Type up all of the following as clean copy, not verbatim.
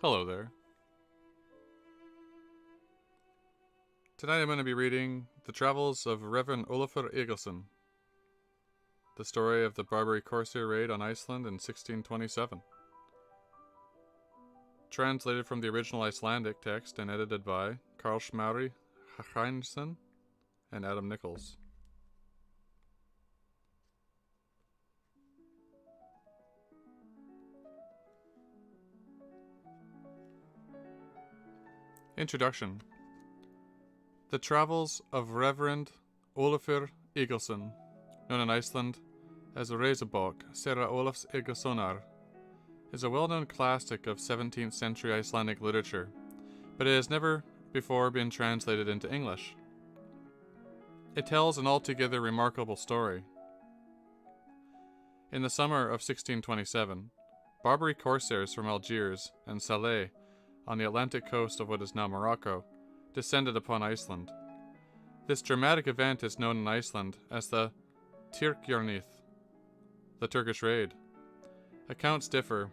Hello there. Tonight I'm going to be reading The Travels of Reverend Ólafur Egilsson, the story of the Barbary Corsair raid on Iceland in 1627. Translated from the original Icelandic text and edited by Karl Smári Hreinsson and Adam Nichols. Introduction. The Travels of Reverend Ólafur Egilsson, known in Iceland as Reisebók Séra Ólafs Egilssonar, is a well-known classic of 17th century Icelandic literature, but it has never before been translated into English. It tells an altogether remarkable story. In the summer of 1627, Barbary corsairs from Algiers and Salé, on the Atlantic coast of what is now Morocco, descended upon Iceland. This dramatic event is known in Iceland as the Tyrkjarnith, the Turkish raid. Accounts differ,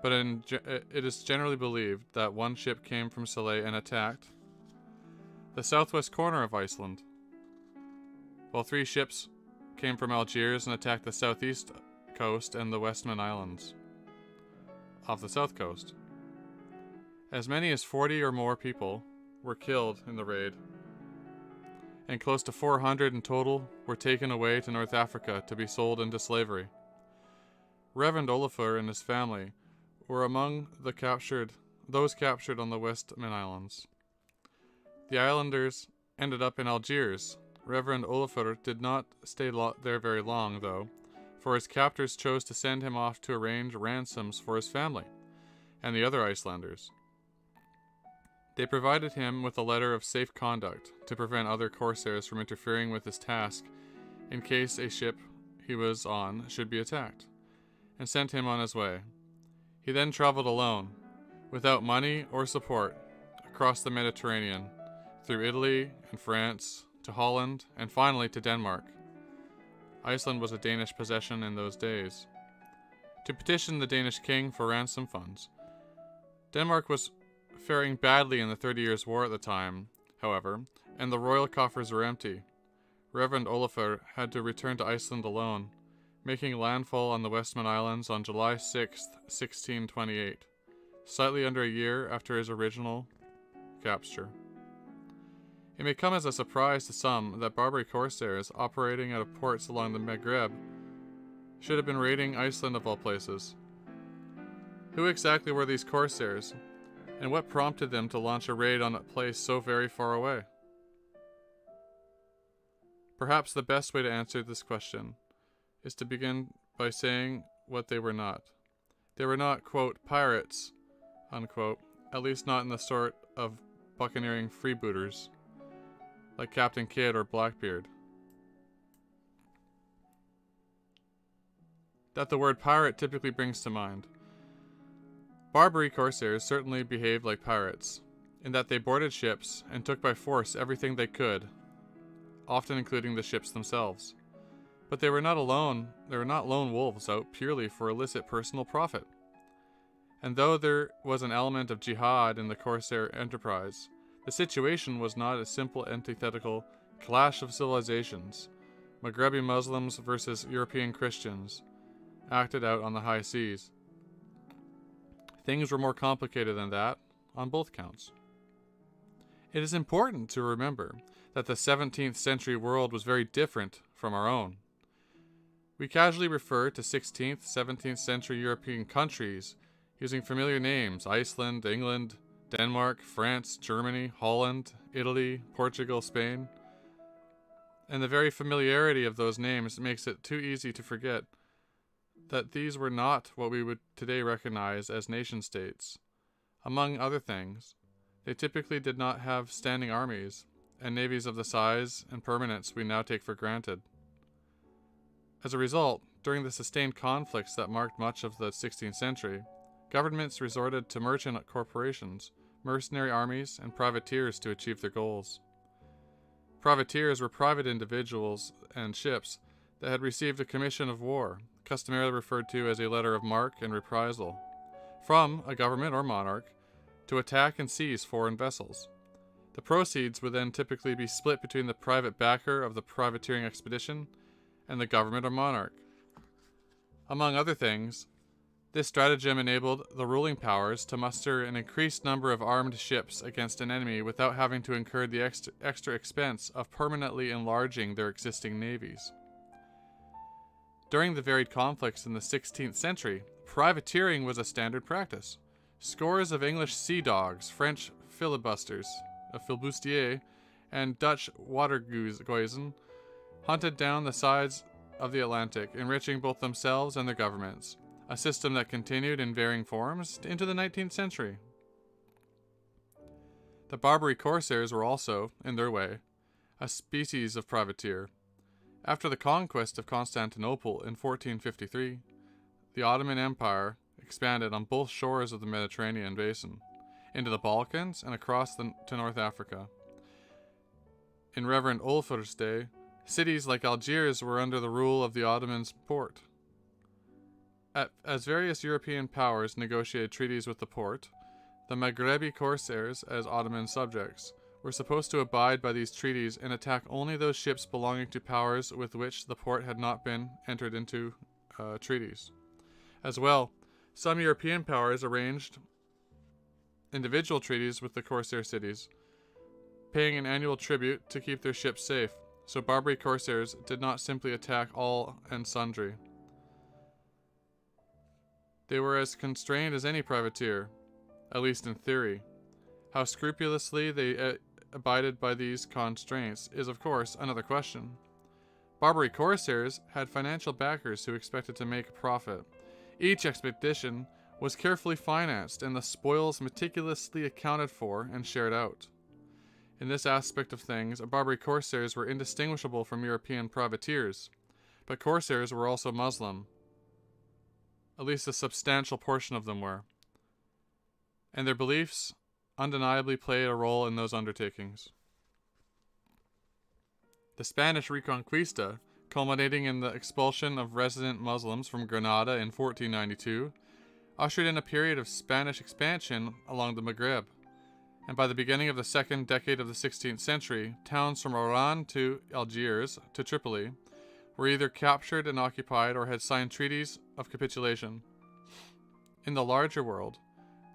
but it is generally believed that one ship came from Salé and attacked the southwest corner of Iceland, while 3 ships came from Algiers and attacked the southeast coast and the Westman Islands off the south coast. As many as 40 or more people were killed in the raid, and close to 400 in total were taken away to North Africa to be sold into slavery. Reverend Ólafur and his family were among those captured on the Westman Islands. The islanders ended up in Algiers. Reverend Ólafur did not stay there very long, though, for his captors chose to send him off to arrange ransoms for his family and the other Icelanders. They provided him with a letter of safe conduct to prevent other corsairs from interfering with his task in case a ship he was on should be attacked, and sent him on his way. He then traveled alone, without money or support, across the Mediterranean, through Italy and France, to Holland, and finally to Denmark. Iceland was a Danish possession in those days. To petition the Danish king for ransom funds. Denmark was faring badly in the 30 Years' War at the time, however, and the royal coffers were empty. Reverend Ólafur had to return to Iceland alone, making landfall on the Westman Islands on July 6, 1628, slightly under a year after his original capture. It may come as a surprise to some that Barbary corsairs operating out of ports along the Maghreb should have been raiding Iceland of all places. Who exactly were these corsairs, and what prompted them to launch a raid on a place so very far away? Perhaps the best way to answer this question is to begin by saying what they were not. They were not, quote, pirates, unquote, at least not in the sort of buccaneering freebooters, like Captain Kidd or Blackbeard. That the word pirate typically brings to mind. Barbary corsairs certainly behaved like pirates, in that they boarded ships and took by force everything they could, often including the ships themselves. But they were not alone. They were not lone wolves out purely for illicit personal profit. And though there was an element of jihad in the corsair enterprise, the situation was not a simple antithetical clash of civilizations, Maghrebi Muslims versus European Christians, acted out on the high seas. Things were more complicated than that, on both counts. It is important to remember that the 17th century world was very different from our own. We casually refer to 16th, 17th century European countries using familiar names: Iceland, England, Denmark, France, Germany, Holland, Italy, Portugal, Spain. And the very familiarity of those names makes it too easy to forget that these were not what we would today recognize as nation-states. Among other things, they typically did not have standing armies and navies of the size and permanence we now take for granted. As a result, during the sustained conflicts that marked much of the 16th century, governments resorted to merchant corporations, mercenary armies, and privateers to achieve their goals. Privateers were private individuals and ships that had received a commission of war, customarily referred to as a letter of marque and reprisal, from a government or monarch to attack and seize foreign vessels. The proceeds would then typically be split between the private backer of the privateering expedition and the government or monarch. Among other things, this stratagem enabled the ruling powers to muster an increased number of armed ships against an enemy without having to incur the extra expense of permanently enlarging their existing navies. During the varied conflicts in the 16th century, privateering was a standard practice. Scores of English sea dogs, French filibusters, flibustiers, and Dutch watergeuzen hunted down the sides of the Atlantic, enriching both themselves and their governments, a system that continued in varying forms into the 19th century. The Barbary corsairs were also, in their way, a species of privateer. After the conquest of Constantinople in 1453, the Ottoman Empire expanded on both shores of the Mediterranean basin, into the Balkans and across to North Africa. In Reverend Ólafur's day, cities like Algiers were under the rule of the Ottomans' Porte. As various European powers negotiated treaties with the Porte, the Maghrebi corsairs, as Ottoman subjects, were supposed to abide by these treaties and attack only those ships belonging to powers with which the Porte had not been entered into treaties. As well, some European powers arranged individual treaties with the corsair cities, paying an annual tribute to keep their ships safe, so Barbary corsairs did not simply attack all and sundry. They were as constrained as any privateer, at least in theory. How scrupulously they abided by these constraints is, of course, another question. Barbary corsairs had financial backers who expected to make a profit. Each expedition was carefully financed and the spoils meticulously accounted for and shared out. In this aspect of things, Barbary corsairs were indistinguishable from European privateers, but corsairs were also Muslim. At least a substantial portion of them were. And their beliefs undeniably played a role in those undertakings. The Spanish Reconquista, culminating in the expulsion of resident Muslims from Granada in 1492, ushered in a period of Spanish expansion along the Maghreb, and by the beginning of the second decade of the 16th century, towns from Oran to Algiers to Tripoli were either captured and occupied or had signed treaties of capitulation. In the larger world,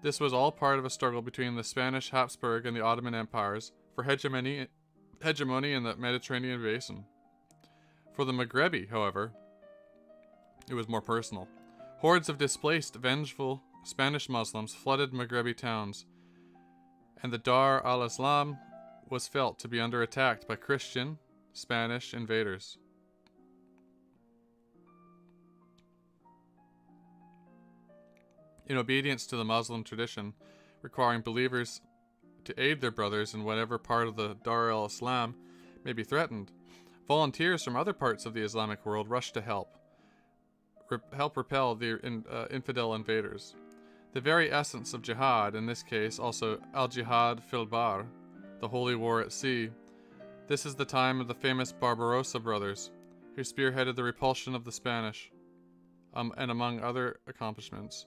this was all part of a struggle between the Spanish Habsburg and the Ottoman empires for hegemony in the Mediterranean basin. For the Maghrebi, however, it was more personal. Hordes of displaced, vengeful Spanish Muslims flooded Maghrebi towns, and the Dar al-Islam was felt to be under attack by Christian, Spanish invaders. In obedience to the Muslim tradition, requiring believers to aid their brothers in whatever part of the Dar al-Islam may be threatened, volunteers from other parts of the Islamic world rushed to help repel the infidel invaders. The very essence of jihad, in this case also al-jihad fil bar, the holy war at sea, this is the time of the famous Barbarossa brothers, who spearheaded the repulsion of the Spanish, and among other accomplishments,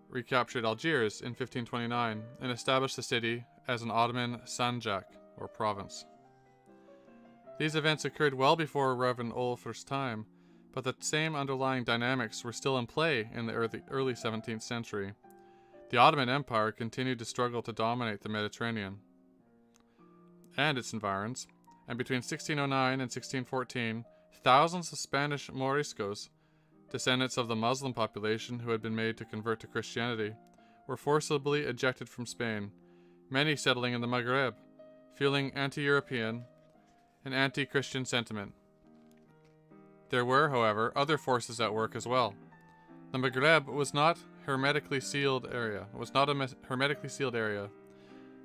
recaptured Algiers in 1529 and established the city as an Ottoman sanjak, or province. These events occurred well before Reverend Ólafur's time, but the same underlying dynamics were still in play in the early 17th century. The Ottoman Empire continued to struggle to dominate the Mediterranean and its environs, and between 1609 and 1614, thousands of Spanish Moriscos, descendants of the Muslim population who had been made to convert to Christianity, were forcibly ejected from Spain, many settling in the Maghreb, fueling anti-European and anti-Christian sentiment. There were, however, other forces at work as well. The Maghreb was not a hermetically sealed area.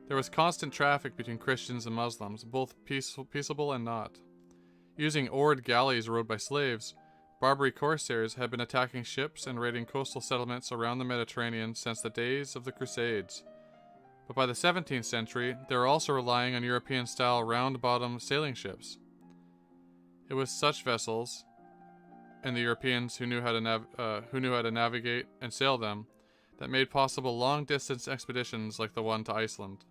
There was constant traffic between Christians and Muslims, both peaceable and not. Using oared galleys rowed by slaves, Barbary corsairs had been attacking ships and raiding coastal settlements around the Mediterranean since the days of the Crusades. But by the 17th century, they were also relying on European-style round-bottom sailing ships. It was such vessels, and the Europeans who knew how to navigate and sail them, that made possible long-distance expeditions like the one to Iceland.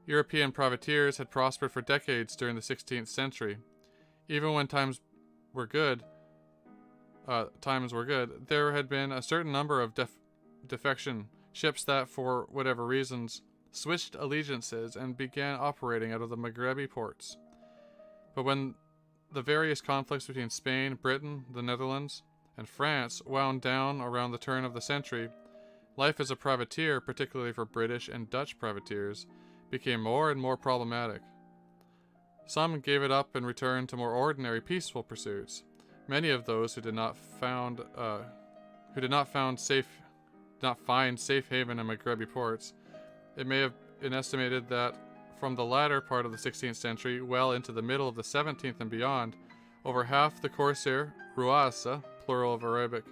European privateers had prospered for decades during the 16th century. Even when times were good, there had been a certain number of defection ships that, for whatever reasons, switched allegiances and began operating out of the Maghrebi ports. But when the various conflicts between Spain, Britain, the Netherlands, and France wound down around the turn of the century, life as a privateer, particularly for British and Dutch privateers, became more and more problematic. Some gave it up and returned to more ordinary, peaceful pursuits. Many of those who did not find safe haven in Maghrebi ports, it may have been estimated that from the latter part of the 16th century well into the middle of the 17th and beyond, over half the corsair ruasa, plural of Arabic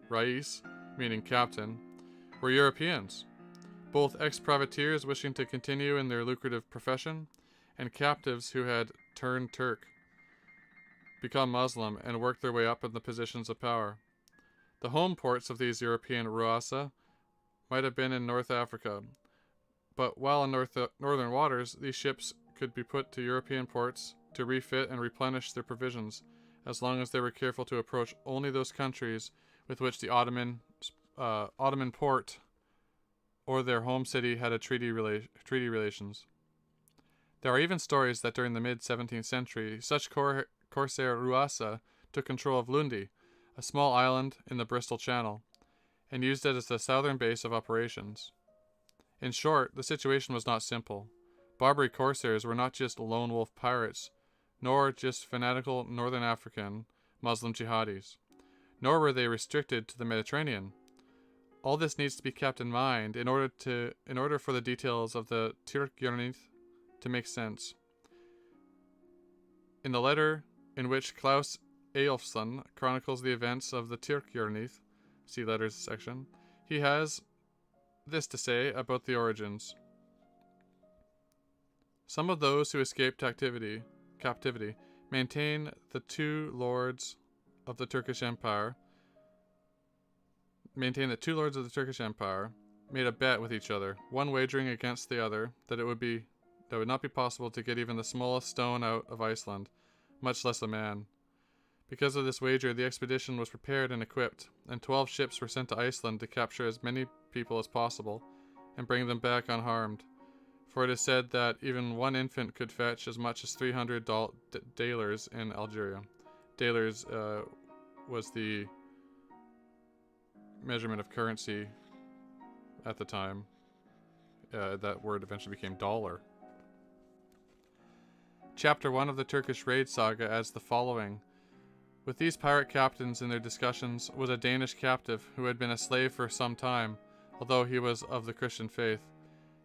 rais, meaning captain, were Europeans, both ex-privateers wishing to continue in their lucrative profession, and captives who had turned Turk, become Muslim, and worked their way up in the positions of power. The home ports of these European ruasa might have been in North Africa, but while in northern waters, these ships could be put to European ports to refit and replenish their provisions, as long as they were careful to approach only those countries with which the Ottoman Porte or their home city had a treaty relations. There are even stories that during the mid-17th century, such corsair ruasa took control of Lundi, a small island in the Bristol Channel, and used it as the southern base of operations. In short, the situation was not simple. Barbary corsairs were not just lone wolf pirates, nor just fanatical Northern African Muslim jihadis, nor were they restricted to the Mediterranean. All this needs to be kept in mind in order for the details of the Tyrk-Yörnith to make sense. In the letter in which Klaus Egilsson chronicles the events of the Tyrk-Yörnith, see letters section, he has this to say about the origins. Some of those who escaped captivity maintain the two lords of the Turkish Empire made a bet with each other, one wagering against the other that it would not be possible to get even the smallest stone out of Iceland, much less a man. Because of this wager, the expedition was prepared and equipped, and 12 ships were sent to Iceland to capture as many people as possible and bring them back unharmed. For it is said that even one infant could fetch as much as 300 dalers in Algeria. Dalers was the measurement of currency at the time. That word eventually became dollar. Chapter 1 of the Turkish Raid Saga adds the following. With these pirate captains in their discussions was a Danish captive who had been a slave for some time, although he was of the Christian faith.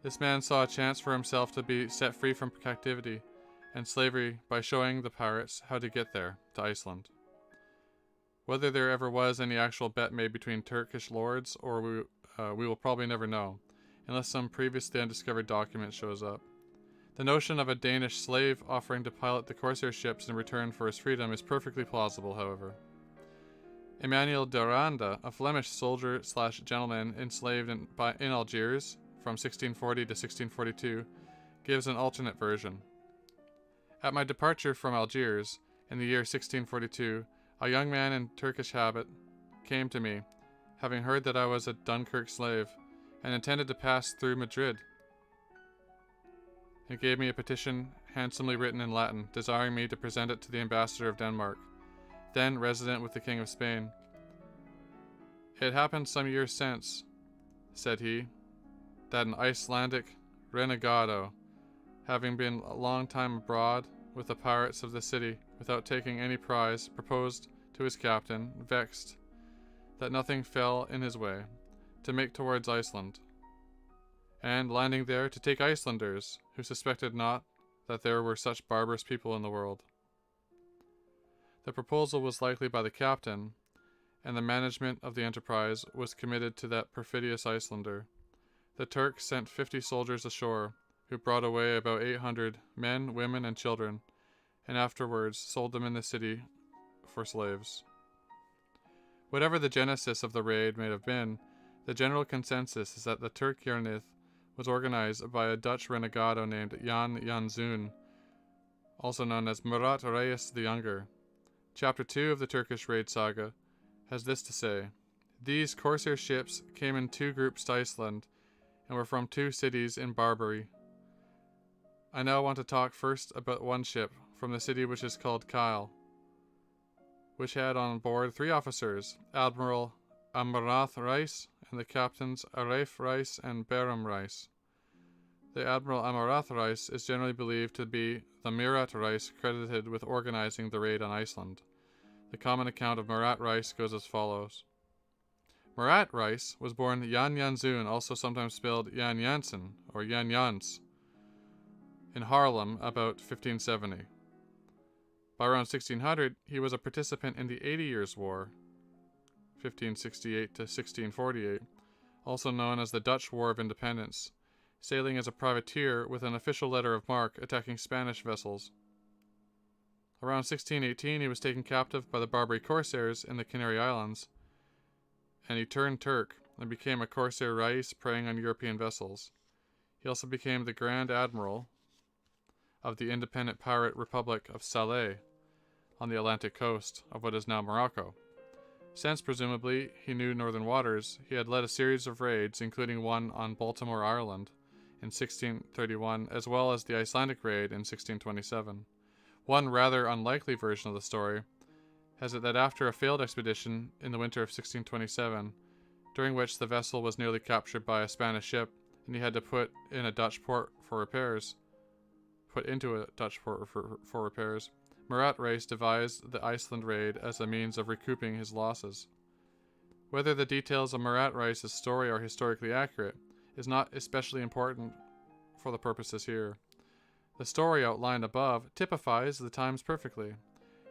This man saw a chance for himself to be set free from captivity and slavery by showing the pirates how to get there, to Iceland. Whether there ever was any actual bet made between Turkish lords, or we will probably never know, unless some previously undiscovered document shows up. The notion of a Danish slave offering to pilot the corsair ships in return for his freedom is perfectly plausible, however. Emmanuel de Randa, a Flemish soldier/gentleman enslaved in Algiers from 1640 to 1642, gives an alternate version. At my departure from Algiers, in the year 1642, a young man in Turkish habit came to me, having heard that I was a Dunkirk slave, and intended to pass through Madrid. He gave me a petition handsomely written in Latin, desiring me to present it to the ambassador of Denmark, then resident with the King of Spain. It happened some years since, said he, that an Icelandic renegado, having been a long time abroad with the pirates of the city without taking any prize, proposed to his captain, vexed that nothing fell in his way, to make towards Iceland, and landing there to take Icelanders, who suspected not that there were such barbarous people in the world. The proposal was likely by the captain, and the management of the enterprise was committed to that perfidious Icelander. The Turks sent 50 soldiers ashore, who brought away about 800 men, women, and children, and afterwards sold them in the city for slaves. Whatever the genesis of the raid may have been, The general consensus is that the Turkjernith was organized by a Dutch renegado named Jan Janzoon, also known as Murat Reis the Younger. Chapter 2 of the Turkish raid saga has this to say: these corsair ships came in 2 groups to Iceland and were from 2 cities in Barbary. I now want to talk first about one ship from the city which is called Kyle, which had on board 3 officers, Admiral Amarath Reis and the captains Aref Reis and Beram Reis. The Admiral Amarath Reis is generally believed to be the Murat Reis credited with organizing the raid on Iceland. The common account of Murat Reis goes as follows. Murat Reis was born Jan Janzoon, also sometimes spelled Jan Jansen or Jan Jans, in Haarlem about 1570. By around 1600, he was a participant in the 80 Years' War, 1568 to 1648, also known as the Dutch War of Independence, sailing as a privateer with an official letter of marque attacking Spanish vessels. Around 1618, he was taken captive by the Barbary corsairs in the Canary Islands, and he turned Turk and became a corsair Rais preying on European vessels. He also became the Grand Admiral of the independent pirate Republic of Salé on the Atlantic coast of what is now Morocco. Since, presumably, he knew northern waters, he had led a series of raids, including one on Baltimore, Ireland, in 1631, as well as the Icelandic raid in 1627. One rather unlikely version of the story has it that after a failed expedition in the winter of 1627, during which the vessel was nearly captured by a Spanish ship and he had to put into a Dutch port for repairs, Murat Reis devised the Iceland raid as a means of recouping his losses. Whether the details of Murat Reis' story are historically accurate is not especially important for the purposes here. The story outlined above typifies the times perfectly.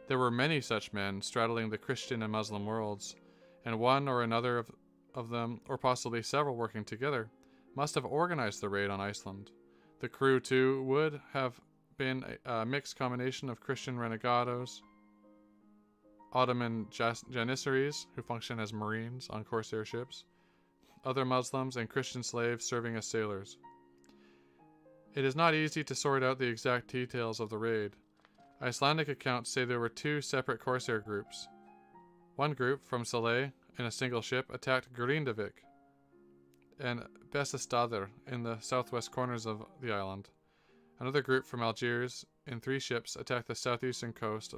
There were many such men straddling the Christian and Muslim worlds, and one or another of them, or possibly several working together, must have organized the raid on Iceland. The crew, too, would have been a mixed combination of Christian renegados, Ottoman Janissaries, who function as marines on corsair ships, other Muslims, and Christian slaves serving as sailors. It is not easy to sort out the exact details of the raid. Icelandic accounts say there were 2 separate corsair groups. One group from Salé in a single ship attacked Grindavik and Bessastaðir in the southwest corners of the island. Another group from Algiers in 3 ships attacked the southeastern coast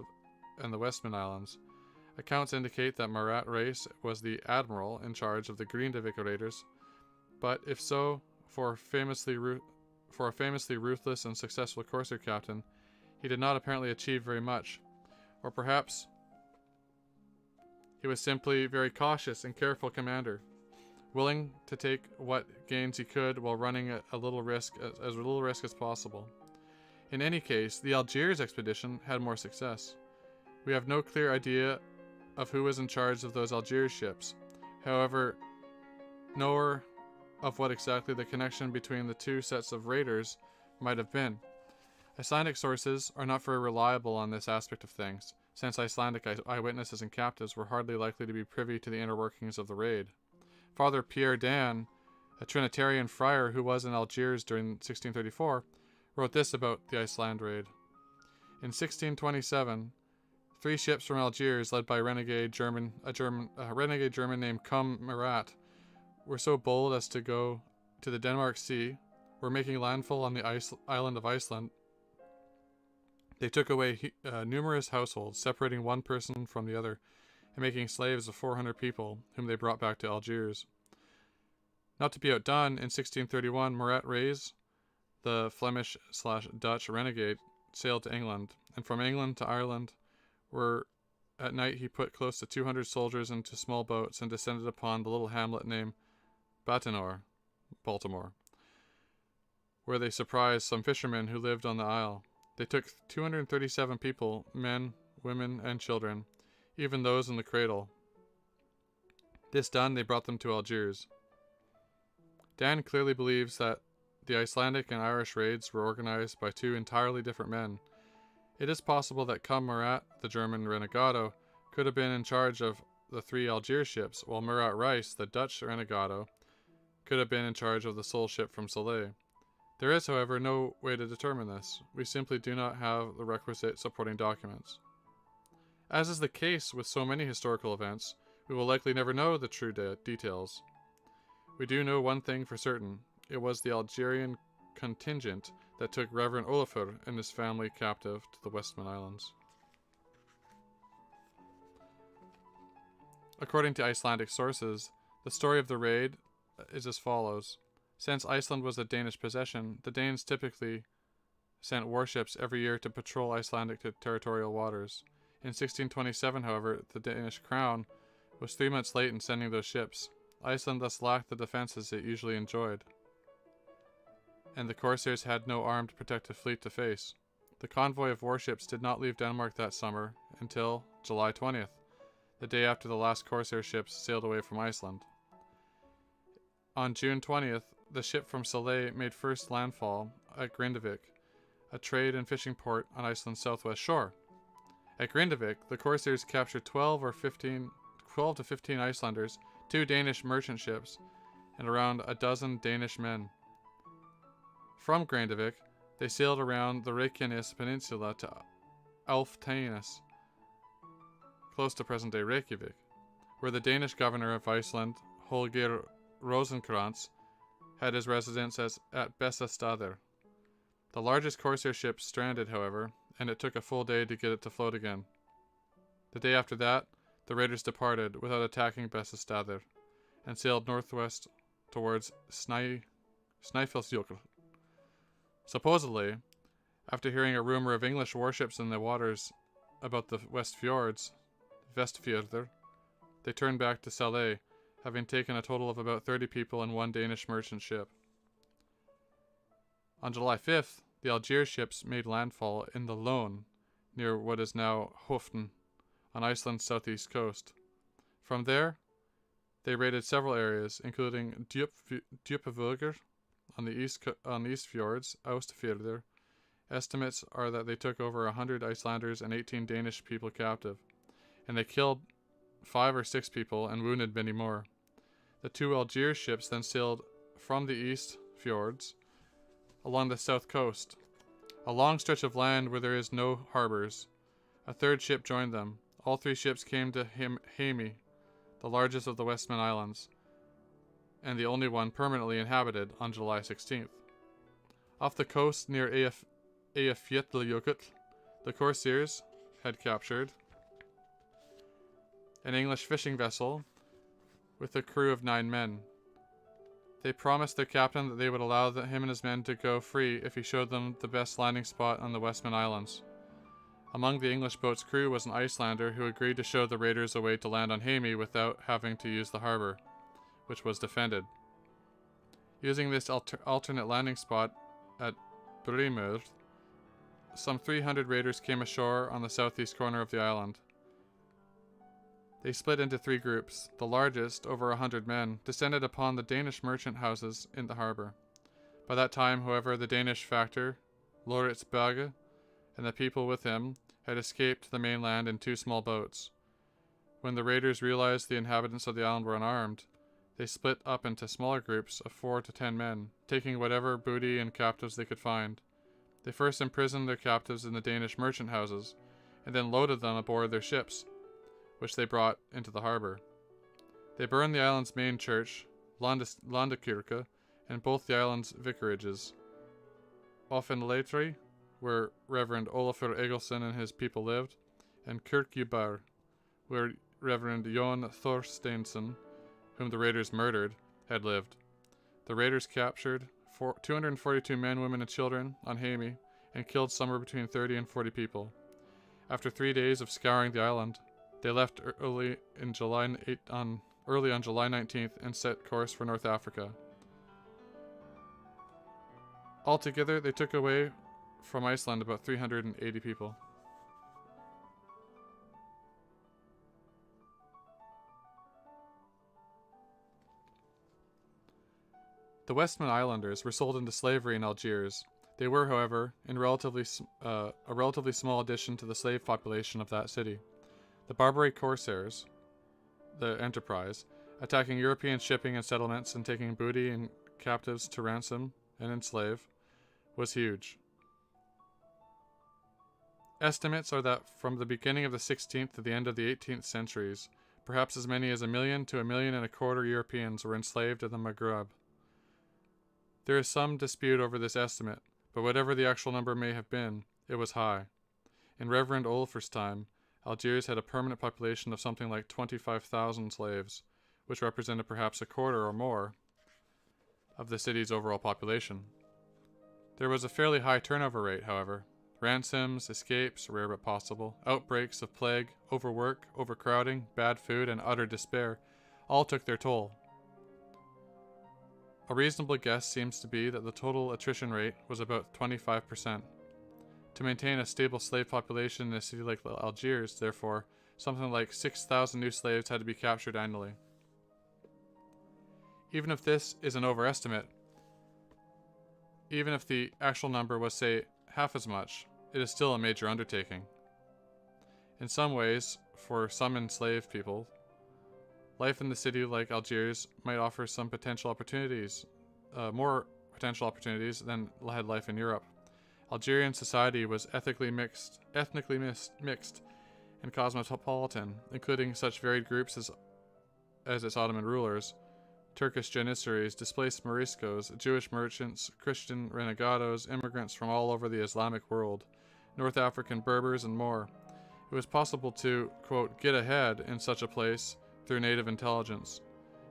and the Westman Islands. Accounts indicate that Murat Reis was the admiral in charge of the Grindavik raiders, but if so, for a famously ruthless and successful corsair captain, he did not apparently achieve very much, or perhaps he was simply very cautious and careful commander, willing to take what gains he could while running as little risk as possible. In any case, the Algiers expedition had more success. We have no clear idea of who was in charge of those Algiers ships, however, nor of what exactly the connection between the 2 sets of raiders might have been. Icelandic sources are not very reliable on this aspect of things, since Icelandic eyewitnesses and captives were hardly likely to be privy to the inner workings of the raid. Father Pierre Dan, a Trinitarian friar who was in Algiers during 1634, wrote this about the Iceland raid. In 1627, 3 ships from Algiers, led by a renegade German named Cum Murat, were so bold as to go to the Denmark Sea, were making landfall on the island of Iceland. They took away numerous households, separating one person from the other, and making slaves of 400 people, whom they brought back to Algiers. Not to be outdone, in 1631, Murat Reis, the Flemish/Dutch renegade, sailed to England, and from England to Ireland, where at night he put close to 200 soldiers into small boats and descended upon the little hamlet named Baltimore, where they surprised some fishermen who lived on the isle. They took 237 people, men, women, and children, even those in the cradle. This done, they brought them to Algiers. Dan clearly believes that the Icelandic and Irish raids were organized by 2 entirely different men. It is possible that Cum Murat, the German renegado, could have been in charge of the 3 Algiers ships, while Murat Reis, the Dutch renegado, could have been in charge of the sole ship from Salé. There is, however, no way to determine this. We simply do not have the requisite supporting documents. As is the case with so many historical events, we will likely never know the true details. We do know one thing for certain. It was the Algerian contingent that took Reverend Ólafur and his family captive to the Westman Islands. According to Icelandic sources, the story of the raid is as follows. Since Iceland was a Danish possession, the Danes typically sent warships every year to patrol Icelandic territorial waters. In 1627, however, the Danish crown was 3 months late in sending those ships. Iceland thus lacked the defenses it usually enjoyed, and the corsairs had no armed protective fleet to face. The convoy of warships did not leave Denmark that summer until July 20th, the day after the last corsair ships sailed away from Iceland. On June 20th, the ship from Salé made first landfall at Grindavik, a trade and fishing port on Iceland's southwest shore. At Grindavik, the corsairs captured 12 to 15 Icelanders, 2 Danish merchant ships, and around a dozen Danish men. From Grindavik, they sailed around the Reykjanes Peninsula to Álftanes, close to present-day Reykjavik, where the Danish governor of Iceland, Holger Rosenkrantz, had his residence at Bessastaðir. The largest corsair ship stranded, however, and it took a full day to get it to float again. The day after that, the raiders departed without attacking Bessastaðir and sailed northwest towards Snæfellsjökull. Supposedly, after hearing a rumor of English warships in the waters about the Vestfjordur, they turned back to Salé, having taken a total of about 30 people and 1 Danish merchant ship. On July 5th, the Algiers ships made landfall in the Lone, near what is now Höfn, on Iceland's southeast coast. From there, they raided several areas, including Djúpavogur on the east fjords, Austfjordur. Estimates are that they took over 100 Icelanders and 18 Danish people captive, and they killed 5 or 6 people and wounded many more. The 2 Algiers ships then sailed from the east fjords along the south coast, a long stretch of land where there is no harbors. A 3rd ship joined them. All 3 ships came to Hemi, the largest of the Westman Islands, and the only one permanently inhabited, on July 16th. Off the coast near Eyjafjallajökull, the corsairs had captured an English fishing vessel with a crew of 9 men. They promised their captain that they would allow him and his men to go free if he showed them the best landing spot on the Westman Islands. Among the English boat's crew was an Icelander who agreed to show the raiders a way to land on Hemi without having to use the harbor, which was defended. Using this alternate landing spot at Brimur, some 300 raiders came ashore on the southeast corner of the island. They split into 3 groups. The largest, over 100 men, descended upon the Danish merchant houses in the harbor. By that time, however, the Danish factor, Lauritz Bage, and the people with him had escaped to the mainland in 2 small boats. When the raiders realized the inhabitants of the island were unarmed, they split up into smaller groups of 4 to 10 men, taking whatever booty and captives they could find. They first imprisoned their captives in the Danish merchant houses, and then loaded them aboard their ships, which they brought into the harbor. They burned the island's main church, Landakirke, and both the island's vicarages. Offenleitri, where Reverend Ólafur Egilsson and his people lived, and Kirkjubar, where Reverend Jon Thorsteinsson, whom the raiders murdered, had lived. The raiders captured 242 men, women, and children on Hemi, and killed somewhere between 30 and 40 people. After 3 days of scouring the island, they left early on July 19th and set course for North Africa. Altogether, they took away from Iceland about 380 people. The Westman Islanders were sold into slavery in Algiers. They were, however, a relatively small addition to the slave population of that city. The Barbary corsairs, the enterprise, attacking European shipping and settlements and taking booty and captives to ransom and enslave, was huge. Estimates are that from the beginning of the 16th to the end of the 18th centuries, perhaps as many as 1 million to 1.25 million Europeans were enslaved in the Maghreb. There is some dispute over this estimate, but whatever the actual number may have been, it was high. In Reverend Ólafur's time, Algiers had a permanent population of something like 25,000 slaves, which represented perhaps a quarter or more of the city's overall population. There was a fairly high turnover rate, however. Ransoms, escapes, rare but possible, outbreaks of plague, overwork, overcrowding, bad food, and utter despair all took their toll. A reasonable guess seems to be that the total attrition rate was about 25%. To maintain a stable slave population in a city like Algiers, therefore, something like 6,000 new slaves had to be captured annually. Even if this is an overestimate, even if the actual number was, say, half as much, it is still a major undertaking. In some ways, for some enslaved people, life in the city like Algiers might offer some potential opportunities, more potential opportunities than had life in Europe. Algerian society was ethnically mixed and cosmopolitan, including such varied groups as its Ottoman rulers, Turkish Janissaries, displaced Moriscos, Jewish merchants, Christian renegados, immigrants from all over the Islamic world, North African Berbers, and more. It was possible to, quote, get ahead in such a place through native intelligence,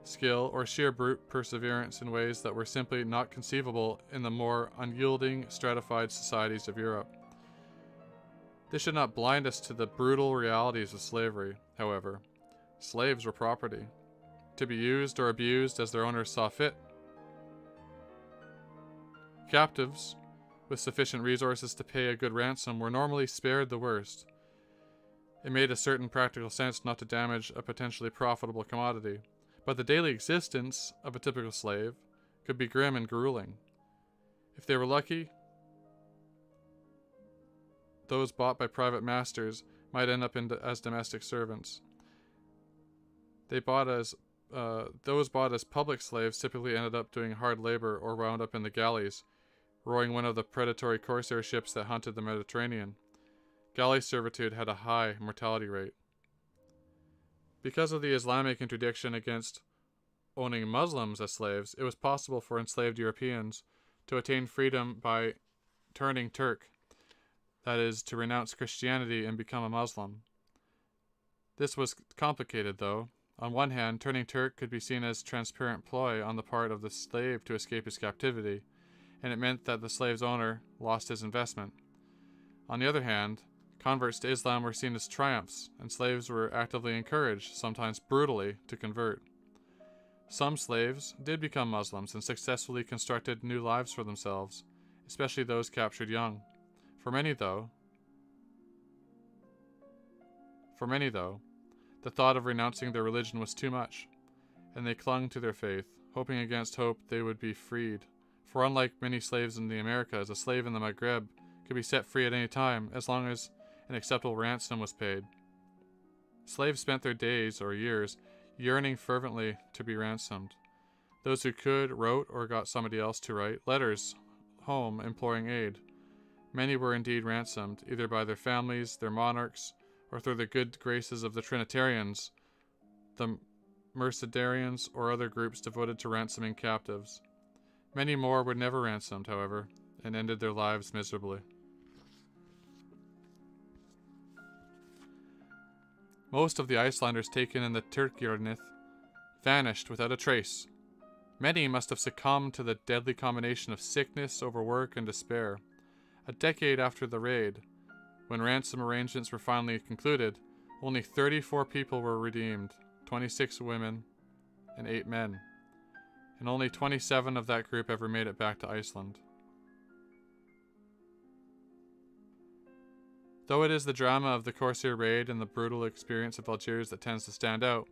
skill, or sheer brute perseverance in ways that were simply not conceivable in the more unyielding, stratified societies of Europe. This should not blind us to the brutal realities of slavery, however. Slaves were property, to be used or abused as their owners saw fit. Captives, with sufficient resources to pay a good ransom, were normally spared the worst. It made a certain practical sense not to damage a potentially profitable commodity, but the daily existence of a typical slave could be grim and grueling. If they were lucky, those bought by private masters might end up as domestic servants. Those bought as public slaves typically ended up doing hard labor or wound up in the galleys, rowing one of the predatory corsair ships that hunted the Mediterranean. Galley servitude had a high mortality rate. Because of the Islamic interdiction against owning Muslims as slaves, it was possible for enslaved Europeans to attain freedom by turning Turk, that is, to renounce Christianity and become a Muslim. This was complicated, though. On one hand, turning Turk could be seen as transparent ploy on the part of the slave to escape his captivity, and it meant that the slave's owner lost his investment. On the other hand, converts to Islam were seen as triumphs, and slaves were actively encouraged, sometimes brutally, to convert. Some slaves did become Muslims and successfully constructed new lives for themselves, especially those captured young. For many, though, the thought of renouncing their religion was too much, and they clung to their faith, hoping against hope they would be freed. For unlike many slaves in the Americas, a slave in the Maghreb could be set free at any time, as long as an acceptable ransom was paid. Slaves spent their days or years yearning fervently to be ransomed. Those who could wrote or got somebody else to write letters home imploring aid. Many were indeed ransomed, either by their families, their monarchs, or through the good graces of the Trinitarians, the Mercedarians, or other groups devoted to ransoming captives. Many more were never ransomed, however, and ended their lives miserably. Most of the Icelanders taken in the Tyrkjarnith vanished without a trace. Many must have succumbed to the deadly combination of sickness, overwork, and despair. A decade after the raid, when ransom arrangements were finally concluded, only 34 people were redeemed, 26 women and 8 men, and only 27 of that group ever made it back to Iceland. Though it is the drama of the Corsair raid and the brutal experience of Algiers that tends to stand out,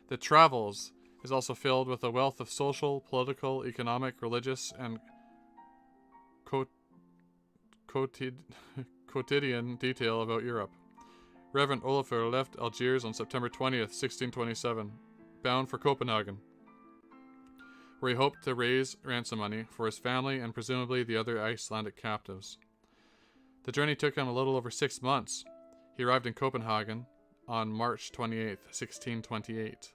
The Travels is also filled with a wealth of social, political, economic, religious, and quotidian detail about Europe. Reverend Ólafur left Algiers on September 20th, 1627, bound for Copenhagen, where he hoped to raise ransom money for his family and presumably the other Icelandic captives. The journey took him a little over 6 months. He arrived in Copenhagen on March 28th, 1628.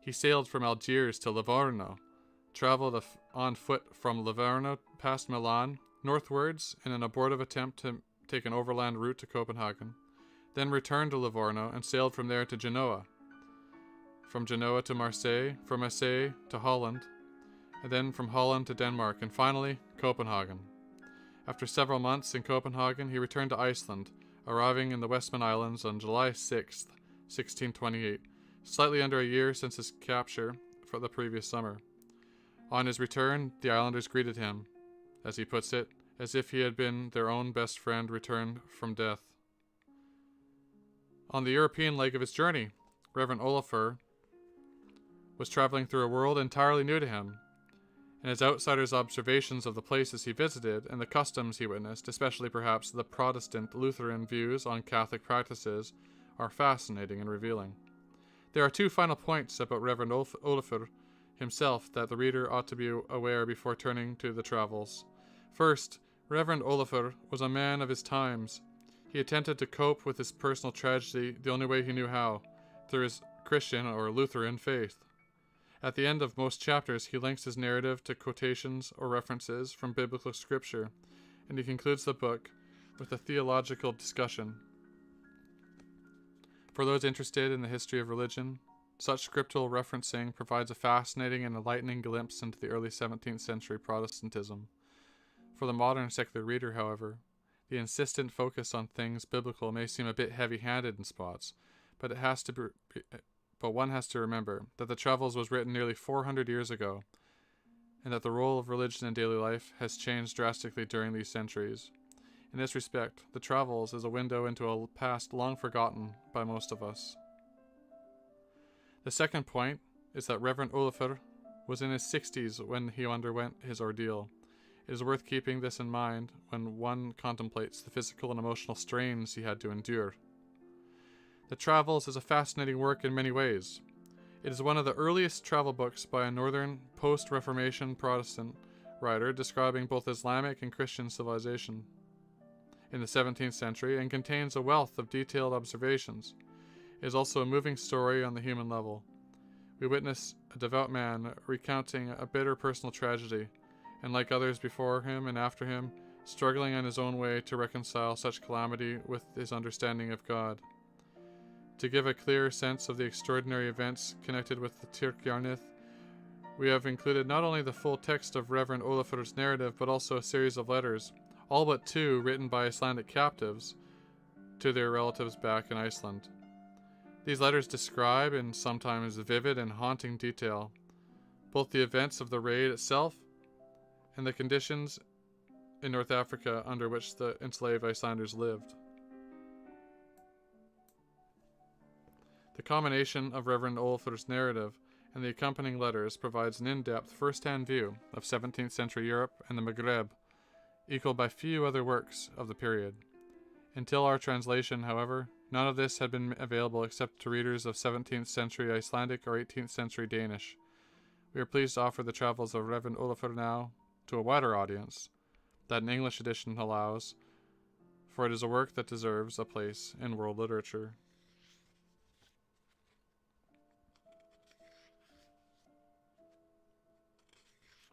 He sailed from Algiers to Livorno, traveled on foot from Livorno past Milan, northwards in an abortive attempt to take an overland route to Copenhagen, then returned to Livorno and sailed from there to Genoa, from Genoa to Marseille, from Marseille to Holland, and then from Holland to Denmark, and finally Copenhagen. After several months in Copenhagen, he returned to Iceland, arriving in the Westman Islands on July 6th, 1628, slightly under a year since his capture for the previous summer. On his return, the islanders greeted him, as he puts it, as if he had been their own best friend returned from death. On the European leg of his journey, Reverend Ólafur was traveling through a world entirely new to him, and his outsider's observations of the places he visited and the customs he witnessed, especially perhaps the Protestant Lutheran views on Catholic practices, are fascinating and revealing. There are 2 final points about Reverend Ólafur himself that the reader ought to be aware before turning to the travels. First, Reverend Ólafur was a man of his times. He attempted to cope with his personal tragedy the only way he knew how, through his Christian or Lutheran faith. At the end of most chapters, he links his narrative to quotations or references from biblical scripture, and he concludes the book with a theological discussion. For those interested in the history of religion, such scriptural referencing provides a fascinating and enlightening glimpse into the early 17th century Protestantism. For the modern secular reader, however, the insistent focus on things biblical may seem a bit heavy-handed in spots, but one has to remember that the Travels was written nearly 400 years ago, and that the role of religion in daily life has changed drastically during these centuries. In this respect, the Travels is a window into a past long forgotten by most of us. The second point is that Reverend Ólafur was in his 60s when he underwent his ordeal. It is worth keeping this in mind when one contemplates the physical and emotional strains he had to endure. The Travels is a fascinating work in many ways. It is one of the earliest travel books by a northern post-Reformation Protestant writer describing both Islamic and Christian civilization in the 17th century, and contains a wealth of detailed observations. It is also a moving story on the human level. We witness a devout man recounting a bitter personal tragedy, and like others before him and after him, struggling in his own way to reconcile such calamity with his understanding of God. To give a clearer sense of the extraordinary events connected with the Tyrkjarnith, we have included not only the full text of Reverend Ólafur's narrative, but also a series of letters, all but 2 written by Icelandic captives to their relatives back in Iceland. These letters describe, in sometimes vivid and haunting detail, both the events of the raid itself and the conditions in North Africa under which the enslaved Icelanders lived. The combination of Reverend Ólafur's narrative and the accompanying letters provides an in-depth first-hand view of 17th century Europe and the Maghreb, equaled by few other works of the period. Until our translation, however, none of this had been available except to readers of 17th century Icelandic or 18th century Danish. We are pleased to offer the Travels of Reverend Ólafur now to a wider audience that an English edition allows, for it is a work that deserves a place in world literature.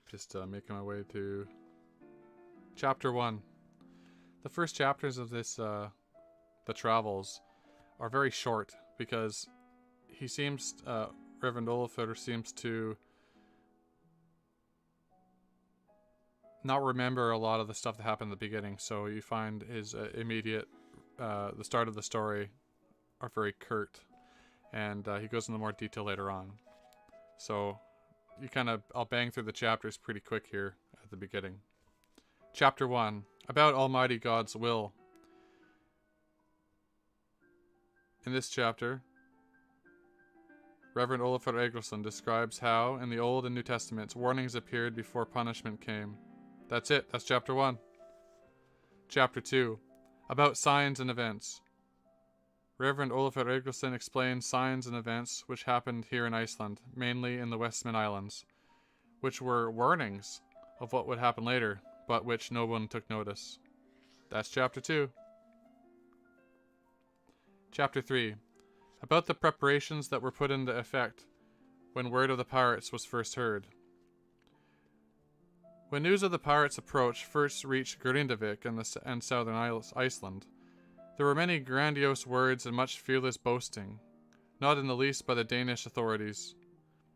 Just making my way to Chapter 1. The first chapters of this, the Travels, are very short because he seems, Reverend Ólafur seems to not remember a lot of the stuff that happened at the beginning, so you find his immediate, the start of the story are very curt, and he goes into more detail later on. So I'll bang through the chapters pretty quick here at the beginning. Chapter 1, about Almighty God's will. In this chapter, Reverend Ólafur Egilsson describes how, in the Old and New Testaments, warnings appeared before punishment came. That's it, that's chapter 1. Chapter 2, about signs and events. Reverend Ólafur Egilsson explains signs and events which happened here in Iceland, mainly in the Westman Islands, which were warnings of what would happen later, but which no one took notice. That's chapter 2. Chapter 3. About the preparations that were put into effect when word of the pirates was first heard. When news of the pirates' approach first reached Grindavik and southern Iceland, there were many grandiose words and much fearless boasting, not in the least by the Danish authorities.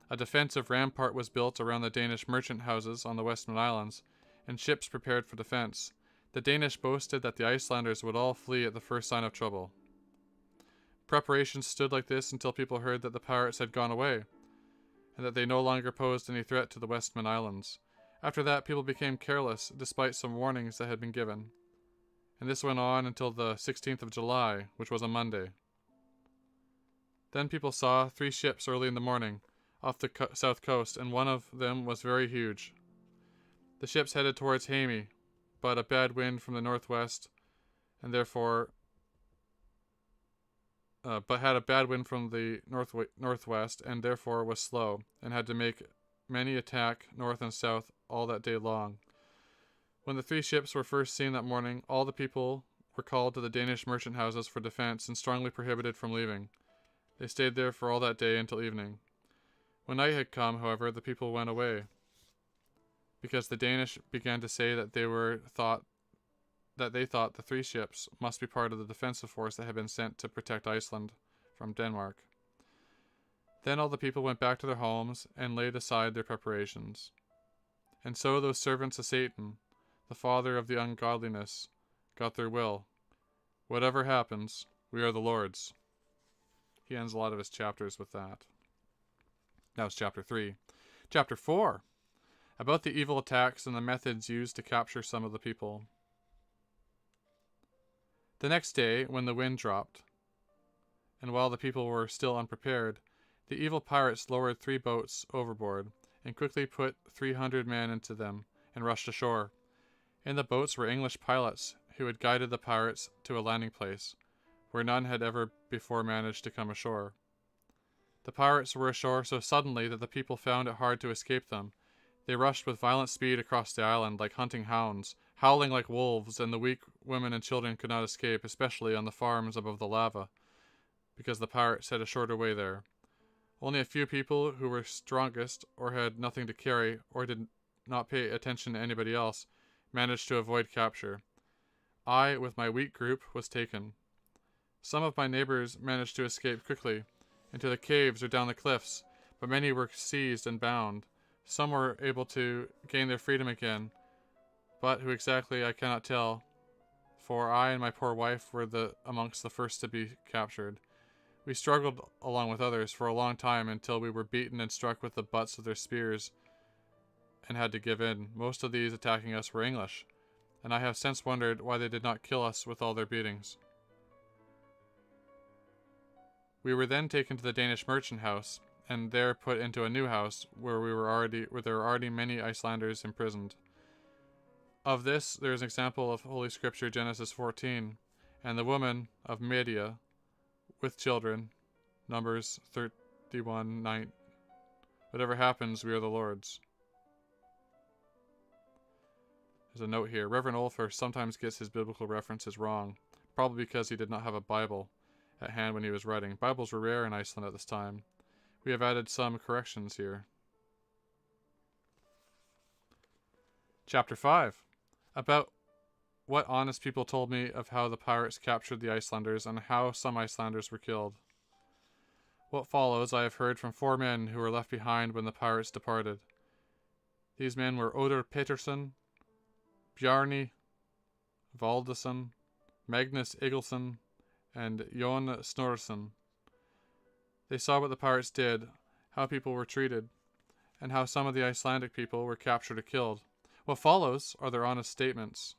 A defensive rampart was built around the Danish merchant houses on the Westman Islands, and ships prepared for defense. The Danish boasted that the Icelanders would all flee at the first sign of trouble. Preparations stood like this until people heard that the pirates had gone away, and that they no longer posed any threat to the Westman Islands. After that, people became careless, despite some warnings that had been given. And this went on until the 16th of July, which was a Monday. Then people saw 3 ships early in the morning, off the south coast, and one of them was very huge. The ships headed towards Hami, but a bad wind from the northwest, and therefore had a bad wind from the northwest, and therefore was slow, and had to make many attack north and south all that day long. When the 3 ships were first seen that morning, all the people were called to the Danish merchant houses for defense and strongly prohibited from leaving. They stayed there for all that day until evening. When night had come, however, the people went away, because the Danish began to say that they thought the 3 ships must be part of the defensive force that had been sent to protect Iceland from Denmark. Then all the people went back to their homes and laid aside their preparations. And so those servants of Satan, the father of the ungodliness, got their will. Whatever happens, we are the Lord's. He ends a lot of his chapters with that. That was chapter 3. Chapter 4. About the evil attacks and the methods used to capture some of the people. The next day, when the wind dropped, and while the people were still unprepared, the evil pirates lowered 3 boats overboard, and quickly put 300 men into them, and rushed ashore. In the boats were English pilots, who had guided the pirates to a landing place, where none had ever before managed to come ashore. The pirates were ashore so suddenly that the people found it hard to escape them. They rushed with violent speed across the island like hunting hounds, howling like wolves, and the weak women and children could not escape, especially on the farms above the lava, because the pirates had a shorter way there. Only a few people who were strongest, or had nothing to carry, or did not pay attention to anybody else, managed to avoid capture. I, with my weak group, was taken. Some of my neighbors managed to escape quickly, into the caves or down the cliffs, but many were seized and bound. Some were able to gain their freedom again, but who exactly I cannot tell, for I and my poor wife were amongst the first to be captured. We struggled along with others for a long time until we were beaten and struck with the butts of their spears and had to give in. Most of these attacking us were English, and I have since wondered why they did not kill us with all their beatings. We were then taken to the Danish merchant house, and there put into a new house where there were already many Icelanders imprisoned. Of this there is an example of Holy Scripture, Genesis 14, and the woman of Media with children, Numbers 31:9. Whatever happens, we are the Lord's. There's a note here. Reverend Ólafur sometimes gets his biblical references wrong, probably because he did not have a Bible at hand when he was writing. Bibles were rare in Iceland at this time. We have added some corrections here. Chapter 5. About what honest people told me of how the pirates captured the Icelanders and how some Icelanders were killed. What follows I have heard from 4 men who were left behind when the pirates departed. These men were Oddur Pettersson, Bjarni Valdason, Magnus Egilsson, and Jón Snorrason. They saw what the pirates did, how people were treated, and how some of the Icelandic people were captured or killed. What follows are their honest statements.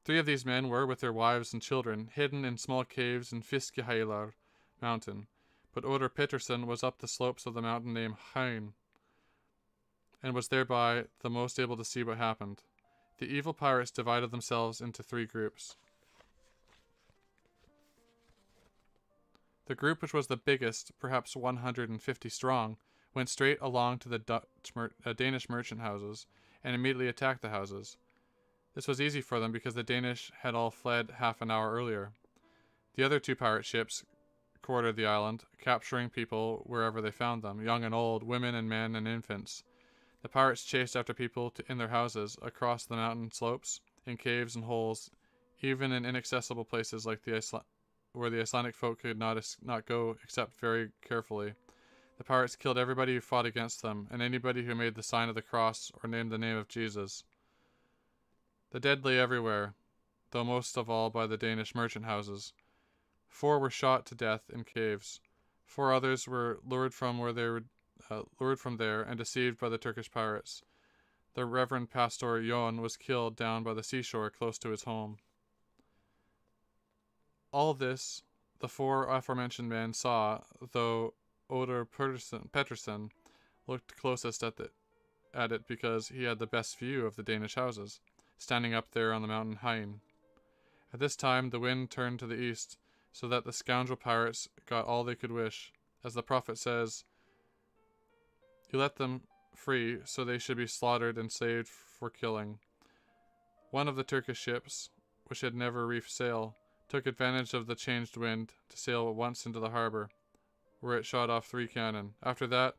3 of these men were, with their wives and children, hidden in small caves in Fiskihælar mountain, but Oddur Pettersson was up the slopes of the mountain named Hraun, and was thereby the most able to see what happened. The evil pirates divided themselves into 3 groups. The group, which was the biggest, perhaps 150 strong, went straight along to the Danish merchant houses and immediately attacked the houses. This was easy for them because the Danish had all fled half an hour earlier. The other two pirate ships quartered the island, capturing people wherever they found them, young and old, women and men and infants. The pirates chased after people in their houses, across the mountain slopes, in caves and holes, even in inaccessible places like where the Icelandic folk could not go except very carefully. The pirates killed everybody who fought against them, and anybody who made the sign of the cross or named the name of Jesus. The dead lay everywhere, though most of all by the Danish merchant houses. 4 were shot to death in caves. 4 others were lured from there and deceived by the Turkish pirates. The Reverend Pastor Jon was killed down by the seashore close to his home. All this the 4 aforementioned men saw, though Oder Pettersson looked closest at it because he had the best view of the Danish houses, standing up there on the mountain Hein. At this time the wind turned to the east, so that the scoundrel pirates got all they could wish. As the prophet says, "You let them free, so they should be slaughtered and saved for killing." One of the Turkish ships, which had never reefed sail, took advantage of the changed wind to sail at once into the harbor, where it shot off 3 cannon. After that,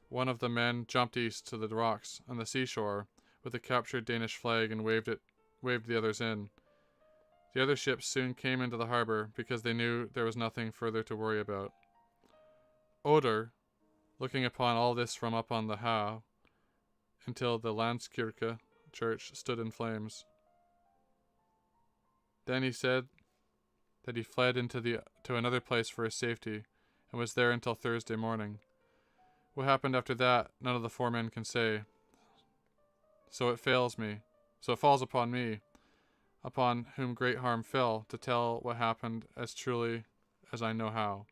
one of the men jumped east to the rocks on the seashore with the captured Danish flag and waved the others in. The other ships soon came into the harbor because they knew there was nothing further to worry about. Oder, looking upon all this from up on the How, until the Landskirke church stood in flames. Then he said that he fled to another place for his safety, and was there until Thursday morning. What happened after that, none of the 4 men can say. So it falls upon me, upon whom great harm fell, to tell what happened as truly as I know how.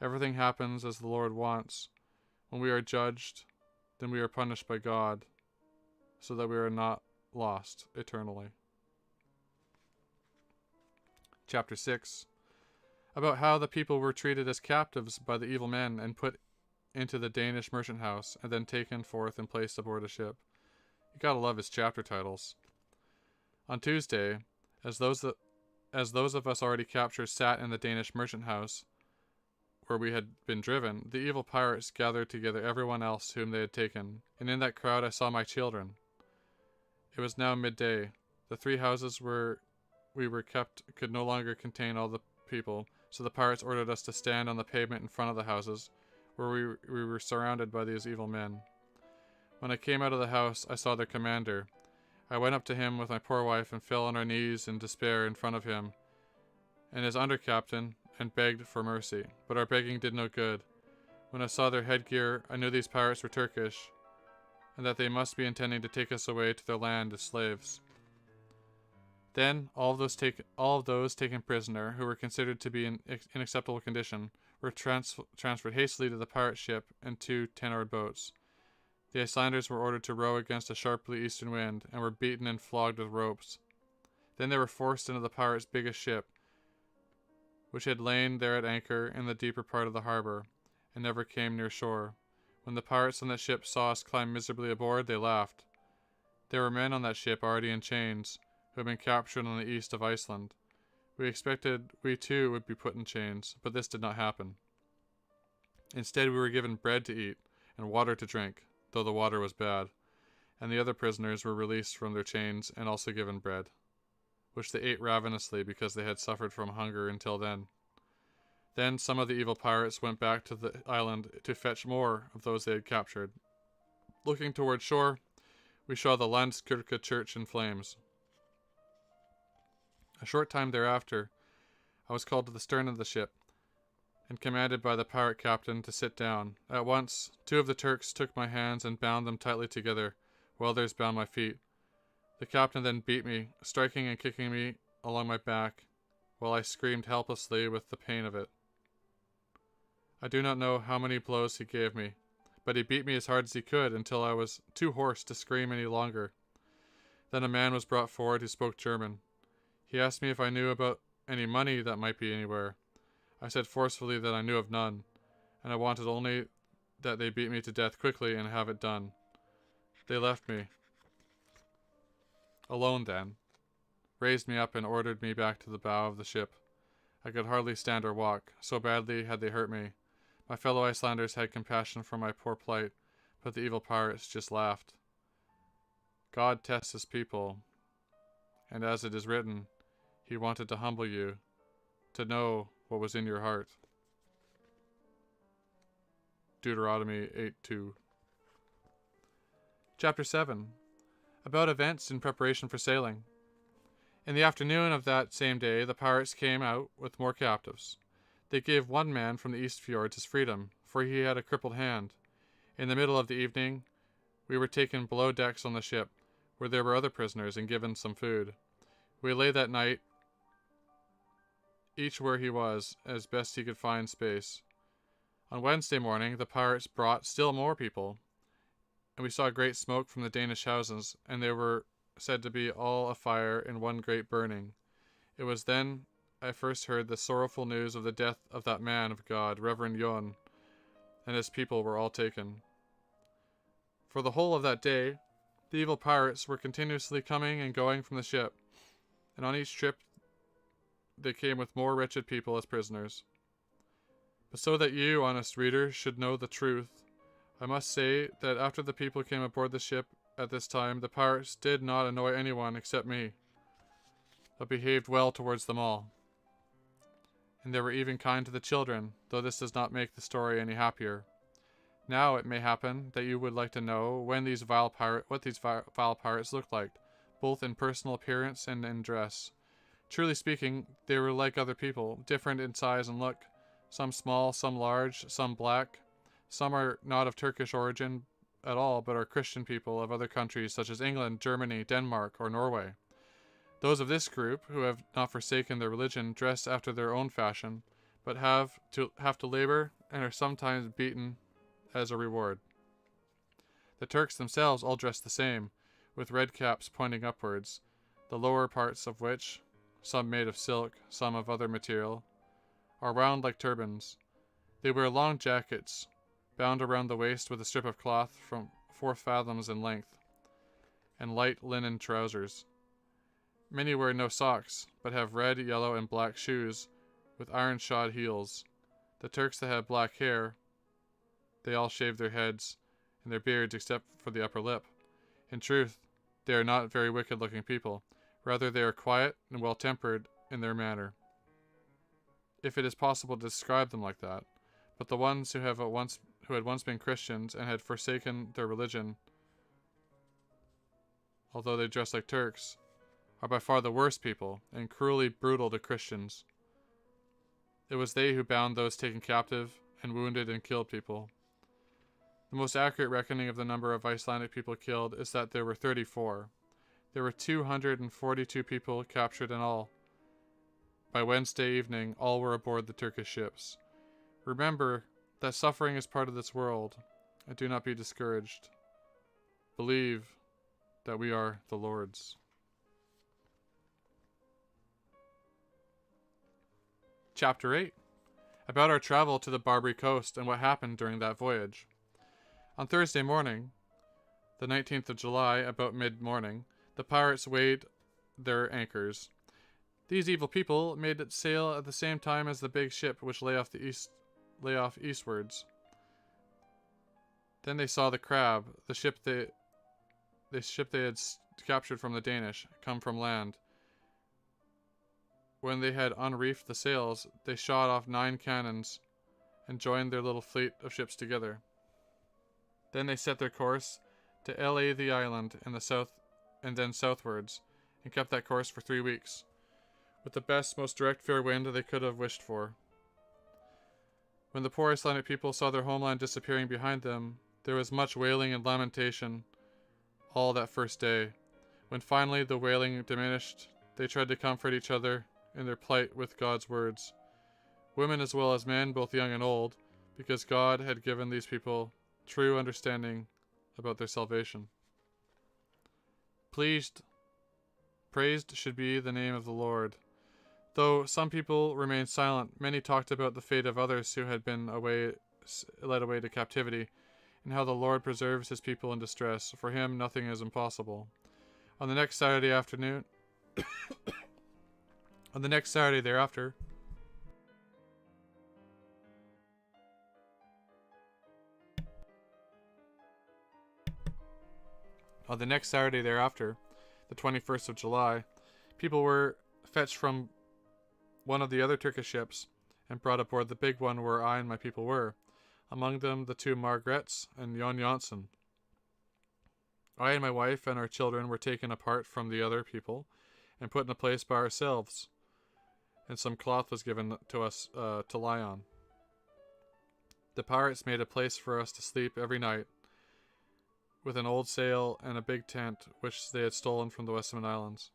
Everything happens as the Lord wants. When we are judged, then we are punished by God, so that we are not lost eternally. Chapter 6. About how the people were treated as captives by the evil men and put into the Danish merchant house, and then taken forth and placed aboard a ship. You gotta love his chapter titles. On Tuesday, as those of us already captured sat in the Danish merchant house, where we had been driven, the evil pirates gathered together everyone else whom they had taken, and in that crowd I saw my children. It was now midday. The 3 houses where we were kept could no longer contain all the people, so the pirates ordered us to stand on the pavement in front of the houses, where we were surrounded by these evil men. When I came out of the house, I saw their commander. I went up to him with my poor wife and fell on our knees in despair in front of him and his under-captain, and begged for mercy. But our begging did no good. When I saw their headgear, I knew these pirates were Turkish, and that they must be intending to take us away to their land as slaves. Then all of those taken prisoner, who were considered to be in unacceptable condition, were transferred hastily to the pirate ship and 2 10-oared boats. The Icelanders were ordered to row against a sharply eastern wind, and were beaten and flogged with ropes. Then they were forced into the pirates' biggest ship, which had lain there at anchor in the deeper part of the harbor, and never came near shore. When the pirates on that ship saw us climb miserably aboard, they laughed. There were men on that ship already in chains, who had been captured on the east of Iceland. We expected we too would be put in chains, but this did not happen. Instead, we were given bread to eat and water to drink, though the water was bad, and the other prisoners were released from their chains and also given bread, which they ate ravenously because they had suffered from hunger until then. Then some of the evil pirates went back to the island to fetch more of those they had captured. Looking toward shore, we saw the Landskirke church in flames. A short time thereafter, I was called to the stern of the ship, and commanded by the pirate captain to sit down. At once, 2 of the Turks took my hands and bound them tightly together, while others bound my feet. The captain then beat me, striking and kicking me along my back, while I screamed helplessly with the pain of it. I do not know how many blows he gave me, but he beat me as hard as he could until I was too hoarse to scream any longer. Then a man was brought forward who spoke German. He asked me if I knew about any money that might be anywhere. I said forcefully that I knew of none, and I wanted only that they beat me to death quickly and have it done. They left me alone then, raised me up and ordered me back to the bow of the ship. I could hardly stand or walk, so badly had they hurt me. My fellow Icelanders had compassion for my poor plight, but the evil pirates just laughed. God tests his people, and as it is written, he wanted to humble you, to know what was in your heart. Deuteronomy 8:2. Chapter 7. About events in preparation for sailing. In the afternoon of that same day, the pirates came out with more captives. They gave one man from the East Fjords his freedom, for he had a crippled hand. In the middle of the evening, we were taken below decks on the ship, where there were other prisoners, and given some food. We lay that night, each where he was, as best he could find space. On Wednesday morning, the pirates brought still more people, and we saw great smoke from the Danish houses, and they were said to be all afire in one great burning. It was then I first heard the sorrowful news of the death of that man of God, Reverend Jon, and his people were all taken. For the whole of that day, the evil pirates were continuously coming and going from the ship, and on each trip they came with more wretched people as prisoners. But so that you, honest reader, should know the truth, I must say that after the people came aboard the ship at this time, the pirates did not annoy anyone except me, but behaved well towards them all. And they were even kind to the children, though this does not make the story any happier. Now it may happen that you would like to know what these vile pirates looked like, both in personal appearance and in dress. Truly speaking, they were like other people, different in size and look, some small, some large, some black. Some are not of Turkish origin at all, but are Christian people of other countries such as England, Germany, Denmark, or Norway. Those of this group, who have not forsaken their religion, dress after their own fashion, but have to labor and are sometimes beaten as a reward. The Turks themselves all dress the same, with red caps pointing upwards, the lower parts of which, some made of silk, some of other material, are wound like turbans. They wear long jackets, bound around the waist with a strip of cloth from 4 fathoms in length, and light linen trousers. Many wear no socks, but have red, yellow, and black shoes with iron-shod heels. The Turks that have black hair, they all shave their heads and their beards except for the upper lip. In truth, they are not very wicked-looking people. Rather, they are quiet and well-tempered in their manner, if it is possible to describe them like that. But the ones who had once been Christians and had forsaken their religion, although they dress like Turks, are by far the worst people, and cruelly brutal to Christians. It was they who bound those taken captive, and wounded and killed people. The most accurate reckoning of the number of Icelandic people killed is that there were 34. There were 242 people captured in all. By Wednesday evening, all were aboard the Turkish ships. Remember that suffering is part of this world, and do not be discouraged. Believe that we are the Lord's. Chapter 8. About our travel to the Barbary coast and what happened during that voyage. On Thursday morning, the 19th of July, about mid-morning, the pirates weighed their anchors. These evil people made it sail at the same time as the big ship which lay off eastwards. Then they saw the Crab, the ship they had captured from the Danish, come from land. When they had unreefed the sails, they shot off 9 cannons and joined their little fleet of ships together. Then they set their course to La the island in the south, and then southwards, and kept that course for 3 weeks, with the best, most direct fair wind they could have wished for. When the poor Icelandic people saw their homeland disappearing behind them, there was much wailing and lamentation all that first day. When finally the wailing diminished, they tried to comfort each other in their plight with God's words. Women as well as men, both young and old, because God had given these people true understanding about their salvation. Praised should be the name of the Lord. Though some people remained silent, many talked about the fate of others who had been led away to captivity, and how the Lord preserves his people in distress. For him, nothing is impossible. On the next Saturday afternoon, on the next Saturday thereafter, the 21st of July, people were fetched from one of the other Turkish ships and brought aboard the big one where I and my people were, among them the two Margarets and Jon Janssen. I and my wife and our children were taken apart from the other people and put in a place by ourselves, and some cloth was given to us to lie on. The pirates made a place for us to sleep every night, with an old sail and a big tent which they had stolen from the Westman Islands.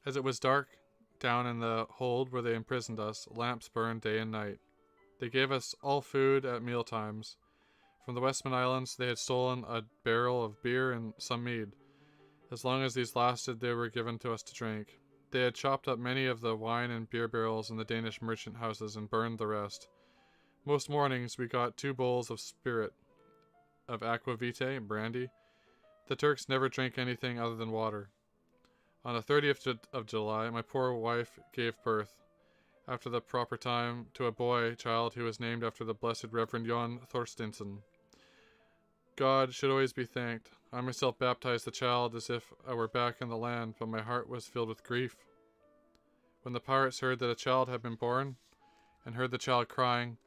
As it was dark down in the hold where they imprisoned us, lamps burned day and night. They gave us all food at meal times. From the Westman Islands they had stolen a barrel of beer and some mead. As long as these lasted, they were given to us to drink. They had chopped up many of the wine and beer barrels in the Danish merchant houses and burned the rest. Most mornings we got 2 bowls of spirit, of aquavitae, brandy. The Turks never drank anything other than water. On the 30th of July, my poor wife gave birth, after the proper time, to a boy child who was named after the Blessed Reverend Jon Thorstensen. God should always be thanked. I myself baptized the child as if I were back in the land, but my heart was filled with grief. When the pirates heard that a child had been born, and heard the child crying,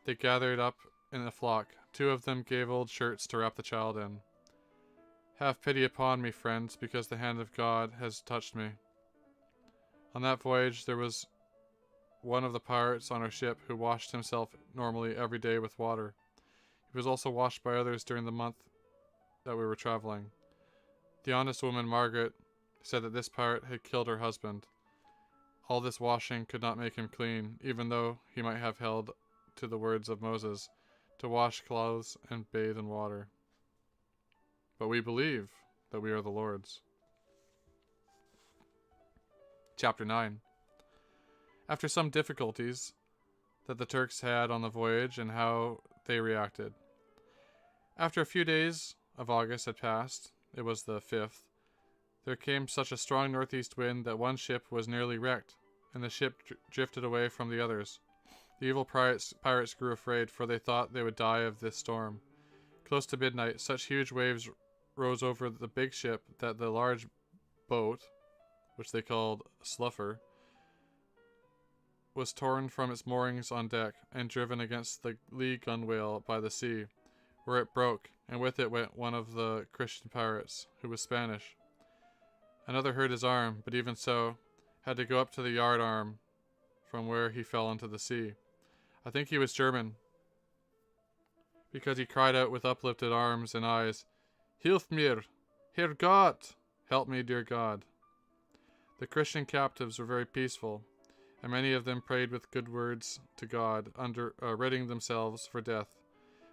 they gathered up in a flock. 2 of them gave old shirts to wrap the child in. Have pity upon me, friends, because the hand of God has touched me. On that voyage there was one of the pirates on our ship who washed himself normally every day with water. He was also washed by others during the month that we were traveling. The honest woman Margaret said that this pirate had killed her husband. All this washing could not make him clean, even though he might have held to the words of Moses, to wash clothes and bathe in water. But we believe that we are the Lord's. Chapter 9. After some difficulties that the Turks had on the voyage and how they reacted. After a few days of August had passed, it was the 5th, there came such a strong northeast wind that one ship was nearly wrecked, and the ship drifted away from the others. The evil pirates grew afraid, for they thought they would die of this storm. Close to midnight, such huge waves rose over the big ship that the large boat, which they called Sluffer, was torn from its moorings on deck and driven against the lee gunwale by the sea, where it broke, and with it went one of the Christian pirates, who was Spanish. Another hurt his arm, but even so, had to go up to the yard arm, from where he fell into the sea. I think he was German, because he cried out with uplifted arms and eyes, "Hilf mir, Herr Gott! Help me, dear God." The Christian captives were very peaceful, and many of them prayed with good words to God, readying themselves for death.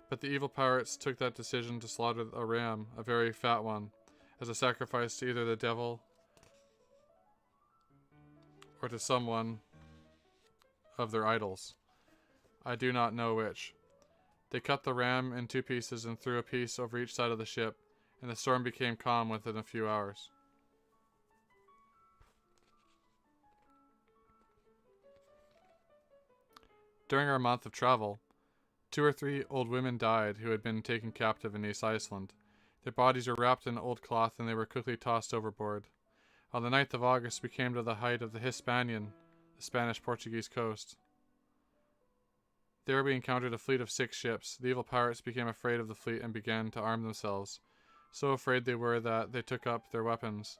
But the evil pirates took that decision to slaughter a ram, a very fat one, as a sacrifice to either the devil or to someone of their idols. I do not know which. They cut the ram in 2 pieces and threw a piece over each side of the ship, and the storm became calm within a few hours. During our month of travel, 2 or 3 old women died who had been taken captive in East Iceland. Their bodies were wrapped in old cloth and they were quickly tossed overboard. On the 9th of August we came to the height of the Hispanian, the Spanish-Portuguese coast. There we encountered a fleet of 6 ships. The evil pirates became afraid of the fleet and began to arm themselves. So afraid they were that they took up their weapons.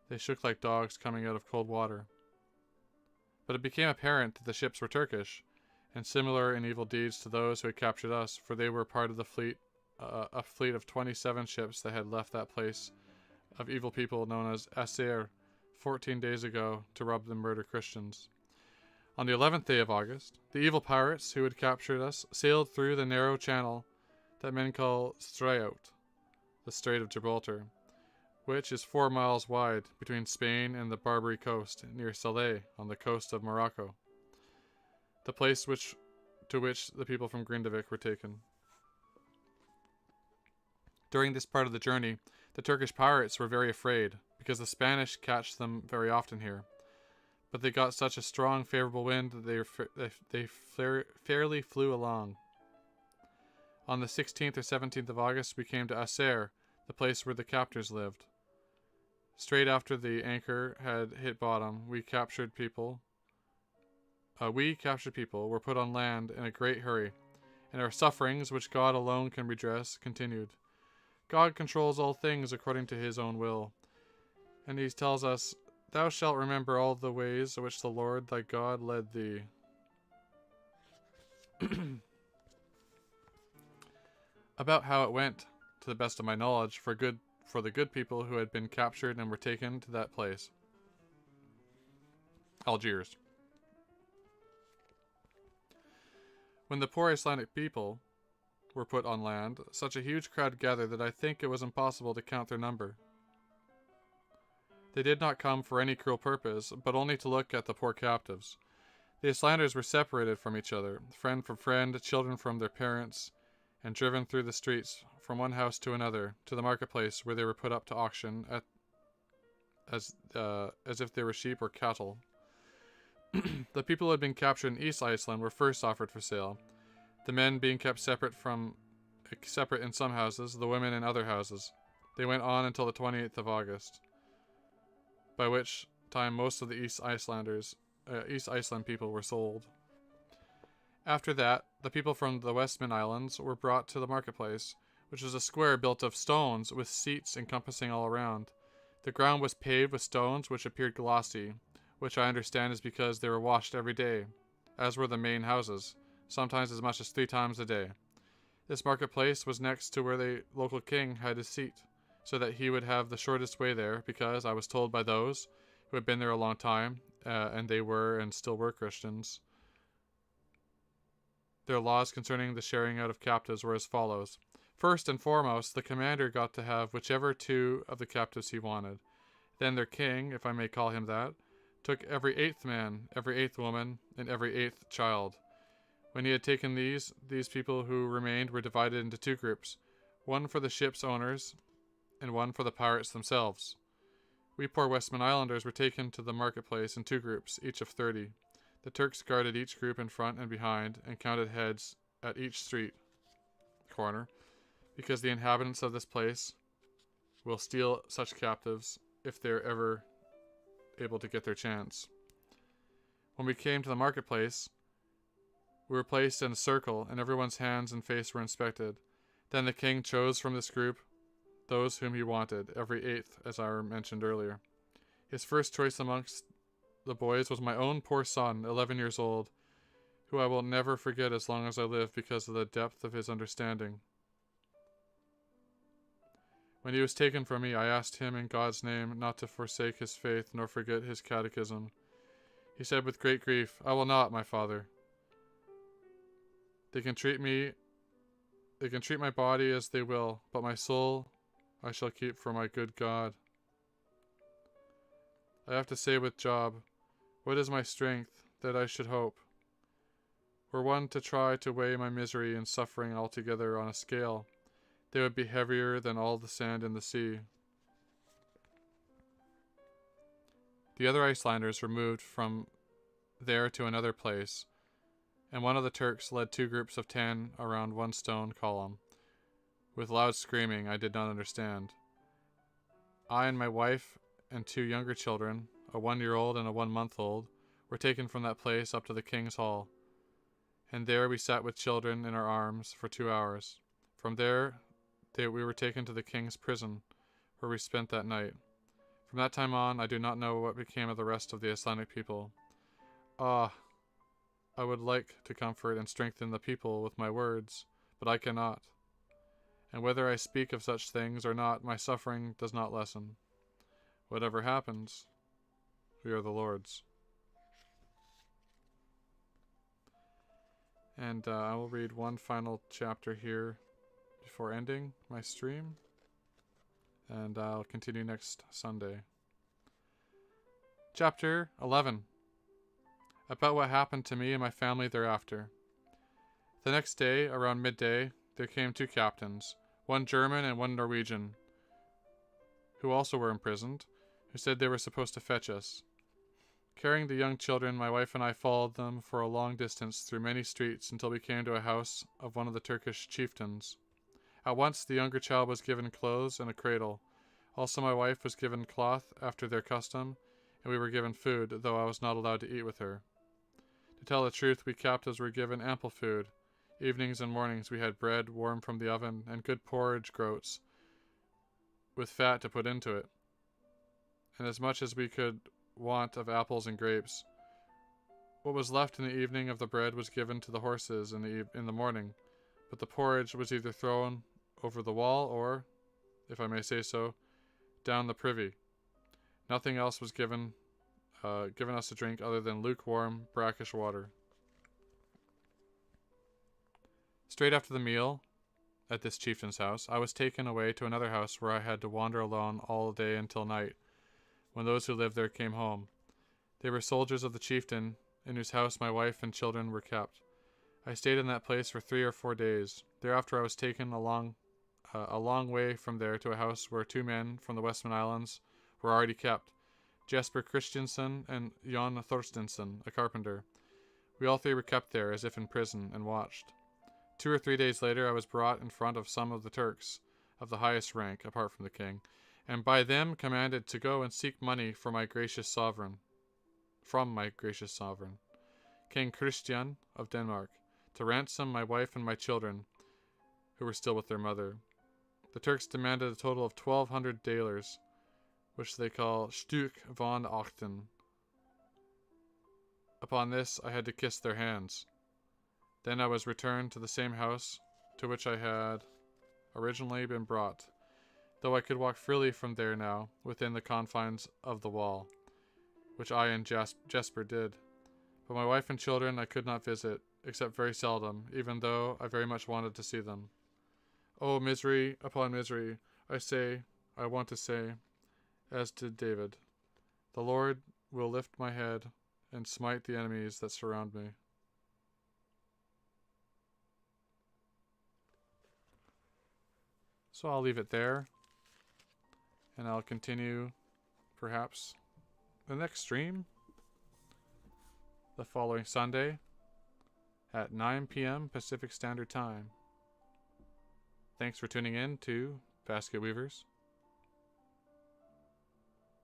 They shook like dogs coming out of cold water. But it became apparent that the ships were Turkish, and similar in evil deeds to those who had captured us, for they were part of the fleet, a fleet of 27 ships that had left that place of evil people known as Aser 14 days ago to rob and murder Christians. On the 11th day of August, the evil pirates who had captured us sailed through the narrow channel that men call Straout, the Strait of Gibraltar, which is 4 miles wide between Spain and the Barbary coast, near Salé on the coast of Morocco, the place to which the people from Grindavik were taken. During this part of the journey, the Turkish pirates were very afraid, because the Spanish catch them very often here. But they got such a strong, favorable wind that they fairly flew along. On the 16th or 17th of August, we came to Acer, the place where the captors lived. Straight after the anchor had hit bottom, we captured people, were put on land in a great hurry, and our sufferings, which God alone can redress, continued. God controls all things according to his own will. And he tells us, "Thou shalt remember all the ways which the Lord thy God led thee." About how it went, to the best of my knowledge, for the good people who had been captured and were taken to that place. Algiers. When the poor Icelandic people were put on land, such a huge crowd gathered that I think it was impossible to count their number. They did not come for any cruel purpose, but only to look at the poor captives. The Icelanders were separated from each other, friend from friend, children from their parents, and driven through the streets from one house to another, to the marketplace where they were put up to auction as if they were sheep or cattle. The people who had been captured in East Iceland were first offered for sale, the men being kept separate in some houses, the women in other houses. They went on until the 28th of August, by which time most of the East Iceland people were sold. After that, the people from the Westman Islands were brought to the marketplace, which was a square built of stones with seats encompassing all around. The ground was paved with stones which appeared glossy, which I understand is because they were washed every day, as were the main houses, sometimes as much as 3 times a day. This marketplace was next to where the local king had his seat, so that he would have the shortest way there, because I was told by those who had been there a long time, and they were and still were Christians, their laws concerning the sharing out of captives were as follows. First and foremost, the commander got to have whichever 2 of the captives he wanted. Then their king, if I may call him that, took every 8th man, every 8th woman, and every 8th child. When he had taken these people who remained were divided into 2 groups, one for the ship's owners, and one for the pirates themselves. We poor Westman Islanders were taken to the marketplace in 2 groups, each of 30. The Turks guarded each group in front and behind, and counted heads at each street corner, because the inhabitants of this place will steal such captives if they're ever able to get their chance. When we came to the marketplace, we were placed in a circle, and everyone's hands and face were inspected. Then the king chose from this group those whom he wanted, every 8th, as I mentioned earlier. His first choice amongst the boys was my own poor son, 11 years old, who I will never forget as long as I live because of the depth of his understanding. When he was taken from me, I asked him in God's name not to forsake his faith nor forget his catechism. He said with great grief, "I will not, my father. They can treat my body as they will, but my soul I shall keep for my good God." I have to say with Job, "What is my strength, that I should hope? Were one to try to weigh my misery and suffering altogether on a scale, they would be heavier than all the sand in the sea." The other Icelanders were moved from there to another place, and one of the Turks led 2 groups of 10 around one stone column, with loud screaming I did not understand. I and my wife and 2 younger children, a 1-year-old and a 1-month-old, were taken from that place up to the king's hall, and there we sat with children in our arms for 2 hours. From there we were taken to the king's prison, where we spent that night. From that time on, I do not know what became of the rest of the Icelandic people. Ah, I would like to comfort and strengthen the people with my words, but I cannot. And whether I speak of such things or not, my suffering does not lessen. Whatever happens, we are the Lord's. And I will read one final chapter here before ending my stream. and I'll continue next Sunday. Chapter 11. About what happened to me and my family thereafter. The next day, around midday, there came 2 captains, one German and one Norwegian, who also were imprisoned, who said they were supposed to fetch us. Carrying the young children, my wife and I followed them for a long distance through many streets until we came to a house of one of the Turkish chieftains. At once the younger child was given clothes and a cradle. Also my wife was given cloth after their custom, and we were given food, though I was not allowed to eat with her. To tell the truth, we captives were given ample food. Evenings and mornings we had bread warm from the oven, and good porridge groats, with fat to put into it, and as much as we could want of apples and grapes. What was left in the evening of the bread was given to the horses in the morning, but the porridge was either thrown over the wall or, if I may say so, down the privy. Nothing else was given us to drink other than lukewarm, brackish water. Straight after the meal at this chieftain's house, I was taken away to another house where I had to wander alone all day until night, when those who lived there came home. They were soldiers of the chieftain, in whose house my wife and children were kept. I stayed in that place for 3 or 4 days. Thereafter I was taken a long way from there to a house where 2 men from the Westman Islands were already kept, Jesper Christiansen and Jan Thorstensen, a carpenter. We all 3 were kept there, as if in prison, and watched. 2 or 3 days later I was brought in front of some of the Turks, of the highest rank, apart from the king, and by them commanded to go and seek money from my gracious sovereign, King Christian of Denmark, to ransom my wife and my children, who were still with their mother. The Turks demanded a total of 1,200 dalers, which they call Stuk van Achten. Upon this I had to kiss their hands. Then I was returned to the same house to which I had originally been brought, though I could walk freely from there now, within the confines of the wall, which I and Jesper did. But my wife and children I could not visit, except very seldom, even though I very much wanted to see them. Oh, misery upon misery, I want to say, as did David, the Lord will lift my head and smite the enemies that surround me. So I'll leave it there, and I'll continue, perhaps, the next stream, the following Sunday, at 9 p.m. Pacific Standard Time. Thanks for tuning in to Basket Weavers.